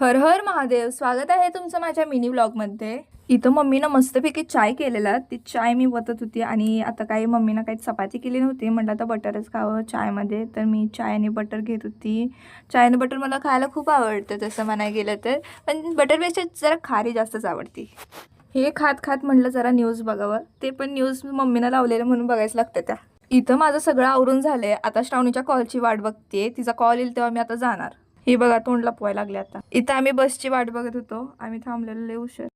हर हर महादेव. स्वागत आहे तुमचं माझ्या मिनी व्लॉगमध्ये. इथं मम्मीनं मस्तपैकी चाय केलेला. ती चाय मी वतत होती आणि आता काही मम्मीनं काही चपाती केली नव्हती. म्हटलं आता बटरच खावं चायमध्ये, तर मी चाय आणि बटर घेत होती. चाय आणि बटर मला खायला खूप आवडतं तसं म्हणायला गेलं तर, पण बटरपेक्षा जरा खारी जास्तच आवडती. हे खात खात म्हटलं जरा न्यूज बघावं. ते पण न्यूज मम्मीनं लावलेलं म्हणून बघायचं लागतं त्या. इथं माझं सगळं आवरून झालंय. आता श्रावणीच्या कॉलची वाट बघते. तिचा कॉल येईल तेव्हा मी आता जाणार. हे बघा तोंड लपवायला लागले आता. इथं आम्ही बसची वाट बघत होतो. आम्ही थांबलेलो लय उशीर.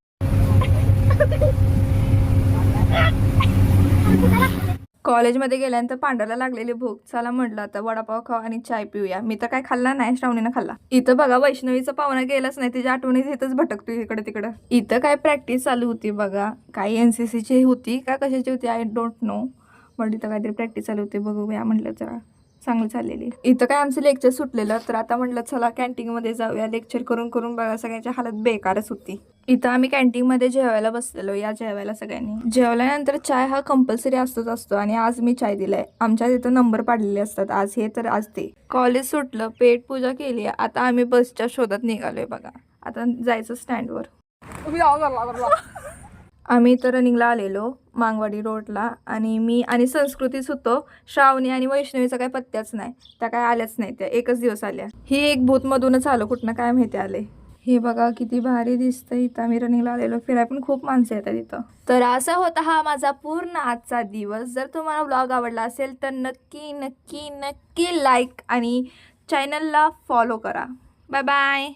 कॉलेजमध्ये गेल्यानंतर पांढऱ्याला लागलेली भूक. चला म्हटलं आता वडापाव खाऊ आणि चाय पिऊया. मी तर काय खाल्ला नाही, श्रावणीनं खाल्ला. इथं बघा वैष्णवीचा पाहुणा गेलाच नाही. तिच्या आठवणीत इथंच भटकतो इकडं तिकडं. इथं काय प्रॅक्टिस चालू होती बघा. काही NCCची होती का कशाची होती आय डोंट नो. म्हटलं इथं काहीतरी प्रॅक्टिस चालू होती, बघूया म्हटलं जरा चांगली चाललेली. इथं काय आमचं लेक्चर सुटलेलं, तर आता म्हटलं चला कॅन्टीनमध्ये जाऊया. लेक्चर करून करून बघा सगळ्यांची हालत बेकारच होती. इथं आम्ही कॅन्टीनमध्ये जेवायला बसलेलो. या जेवायला सगळ्यांनी. जेवल्यानंतर चाय हा कंपल्सरी असतो आणि आज मी चाय दिलाय. आमच्या तिथं नंबर पाडलेले असतात, आज हे तर आज ते. कॉलेज सुटलं, पेट पूजा केली. आता आम्ही बसच्या शोधात निघालोय बघा. आता जायचं स्टँडवर. आम्ही तर रनिंगला आलेलो मांगवाडी रोडला आणि मी आणि संस्कृतीच होतो. श्रावणी आणि वैष्णवीचा काही पत्त्याच नाही. त्या काय आल्याच नाही, त्या एकच दिवस आल्या. ही एक भूतमधूनच आलो, कुठनं काय माहिती आले. हे बघा किती भारी दिसतं. इथं आम्ही रनिंगला आलेलो. फिराय पण खूप माणसं येतात इथं. तर असा होता हा माझा पूर्ण आजचा दिवस. जर तुम्हाला व्लॉग आवडला असेल तर नक्की नक्की नक्की लाईक आणि चॅनलला फॉलो करा. Bye bye.